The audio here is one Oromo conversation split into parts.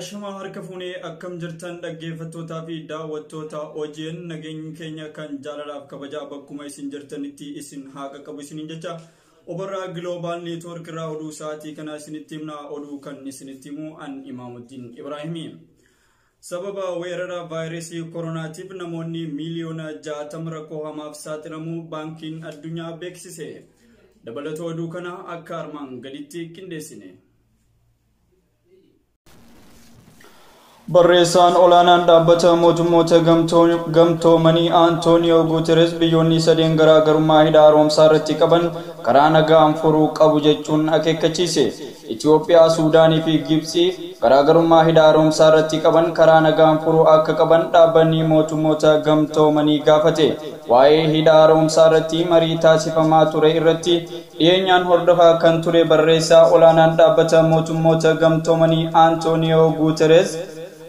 Ashama harka fuunee akkam jirtan dhaggeeffattootaa fi daawwattoota OGN nageenya keenya kan jaalalaaf kabajaa bakkuma isin jirtanitti isin haa qaqqabu isiniin jecha Obarraa Global Network irraa oduu sa'aatii kana isinitti himna oduu kan isinitti himu an Imaamuddin Ibrahimi. Sababa weerara vaayirasii koronaatiif namoonni miliyoona 60 rakkoo hamaaf saaxilamuu baankiin addunyaa beeksise. Dabalatoo oduu kana akka armaan gaditti qindeessine. Barreessaan olaanaan dhaabbata mootummoota gamtoomanii Antooniyoo Guuteres biyyoonni sadeen garaagarummaa hidha haaromsaa irratti qaban karaa nagaan furuu qabu jechuun akeekkachiise. Itoophiyaa, Suudaanii fi Gibxii garaagarummaa hidha haaromsaa irratti qaban karaa nagaan furuu akka qaban dhaabbanni mootummoota gamtoomanii gaafate. Waa'ee hidha haaromsaa irratti marii taasifamaa ture irratti dhiyeenyaan hordofaa kan ture barreessaa olaanaan dhaabbata mootummoota gamtoomanii Antooniyoo Guuteres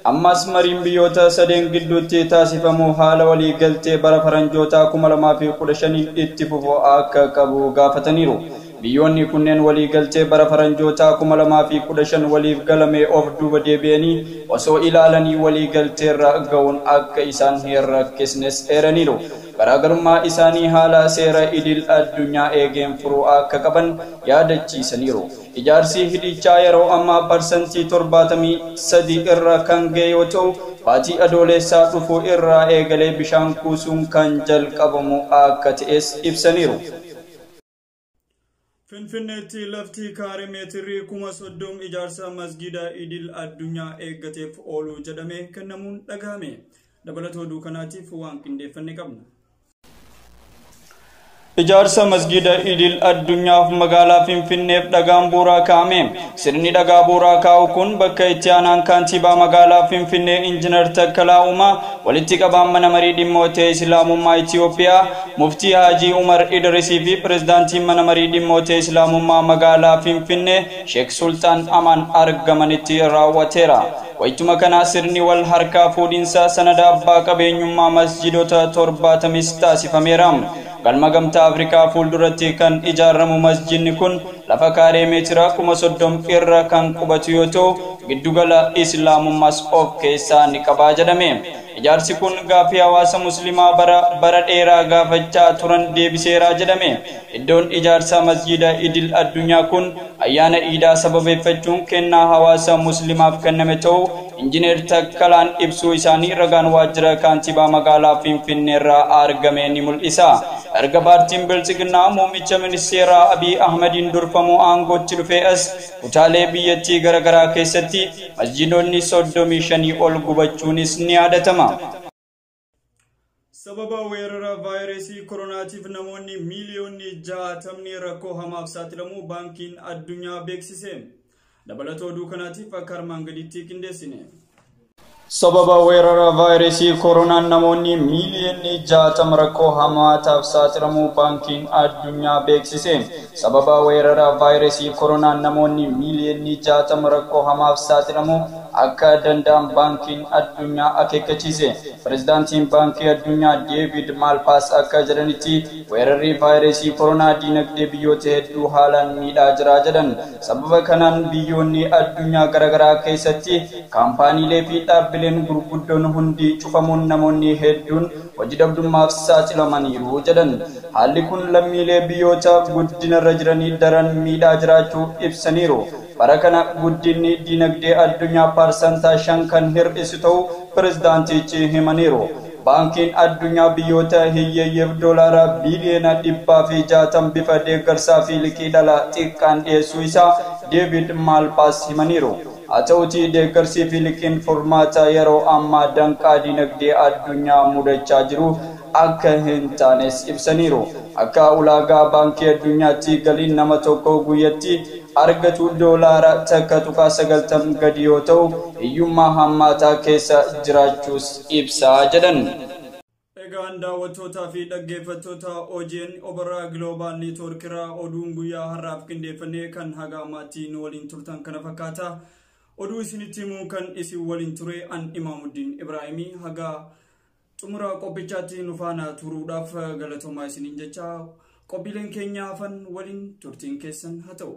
ammas mariin biyyoota sadeen gidduutti taasifamu haala walii galtee bara faranjoota 2015 itti fufuu akka qabu gaafataniiru. Biyyoonni kunneen walii galtee bara faranjoota 2015 waliif galame of duuba deebi'anii osoo ilaalanii walii galtee irra ga'uun akka isaan hin rakkisnes eeraniiru. Garaagarummaa isaanii haala seera idil addunyaa eegeen furuu akka qaban yaadachiisaniiru. Ijaarsi hidhichaa yeroo ammaa parsantii 73 irra kan ga'e yoo ta'u, baatii adoolessaa dhufu irraa eegalee bishaan kuusuun kan jalqabamu akka ta'es ibsaniiru. Finfinneetti lafti kaaree meetirii 30,000 ijaarsa masgida idil addunyaa eeggateef oolu jedhamee kennamuun dhagahame. Dabalatoo oduu kanaatiif waan qindeeffanne qabna. Ijaarsa masgida idil addunyaaf magaalaa Finfinneef dhagaan bu'uuraa kaa'ame. Sirni dhagaa bu'uuraa kaa'u kun bakka itti aanaan kantiibaa magaalaa Finfinnee Injiinar Takkalaa Uumaa walitti qabaan mana marii dhimmoota Islaamummaa Itoophiyaa Muftii Haajii Umar Idrisii fi pirezidaantiin mana marii dhimmoota Islaamummaa magaalaa Finfinnee Sheek Sultaan Amaan argamanitti raawwateera. Wayituma kana sirni wal harkaa fuudhinsa sanada abbaa qabeenyummaa masjidoota 70 taasifameera. Galma gamtaa Afrikaa fuulduratti kan ijaaramu masjidni kun lafa kaaree meetira 30,000 irra kan qubatu yoo ta'u, giddugala Islaamummaas of keessaa ni qaba jedhame. Ijaarsi kun gaaffii hawaasa musliimaa bara dheeraa gaafachaa turan deebiseera jedhame. Iddoon ijaarsa masjida idil addunyaa kun ayyaana iidaa sababeeffachuun kennaa hawaasa musliimaaf kenname ta'uu Injiinar Takkalaan ibsuu isaanii ragaan waajjira kantiibaa magaalaa Finfinnee irraa argame ni mul'isa. Erga paartiin Biltsiginnaa muummicha ministeeraa Abiy Ahmediin durfamu aangootti dhufee as kutaalee biyyattii garaagaraa keessatti masjidoonni 35 ol gubachuunis ni yaadatama. Sababa weerara vaayirasii koronaatiif namoonni miliyoonni 60 rakkoo hamaaf saaxilamuu baankiin addunyaa beeksise. Dabalatoo oduu kanaatiif akka armaan gaditti qindeessine. Sababa weerara vaayirasii koronaan namoonni miliyoonni 60 rakkoo hamaataaf saaxilamuu baankiin addunyaa beeksise. Sababa weerara vaayirasii koronaan namoonni miliyoonni 60 rakkoo hamaaf saaxilamuu akka danda'an baankiin addunyaa akeekkachiise. Pirezidaantiin baankii addunyaa Deevid Maalpaas akka jedhanitti weerarri vaayirasii koronaa diinagdee biyyoota hedduu haalaan miidhaa jira jedhan. Sababa kanaan biyyoonni addunyaa garaagaraa keessatti kaampaaniilee fi dhaabbileen gurguddoon hundi cufamuun namoonni hedduun hojii dhabdummaaf saaxilamaniiru jedhan. Haalli kun lammiilee biyyoota guddinarra jiranii daran miidhaa jiraachuu ibsaniiru. Bara kana guddinni diinagdee addunyaa parsantaa 5 kan hir'isu ta'uu pirezidaantichi himaniiru. Baankiin addunyaa biyyoota hiyyeeyyeef doolaara biliyoona 160 bifa deeggarsaa fi liqii dhala xiqqaan dhiyeessuu isaa Deevid Maalpaas himaniiru. Haa ta'uutii deeggarsii fi liqiin furmaata yeroo ammaa danqaa diinagdee addunyaa mudachaa jiru akka hin taanes ibsaniiru. Akka ulaagaa baankii addunyaatti galiin nama tokko guyyatti argatu doolaara 1.90 gadi yoo ta'u, hiyyummaa hammaataa keessa jiraachuus ibsaa jedhan. Egaan daawwattootaa fi dhaggeeffattoota OGN Obarraa Global Network irraa oduun guyyaa har'aaf qindeeffannee kan haga ammaatti nu waliin turtan kana fakkaata. Oduu isinitti himuun kan isin waliin ture an Imaamuddin Ibrahimii haga xumura qophichaatti nu faana turuudhaaf galatoomaa isiniin jecha qophiileen keenya hafan waliin turtiin keessan haa ta'u.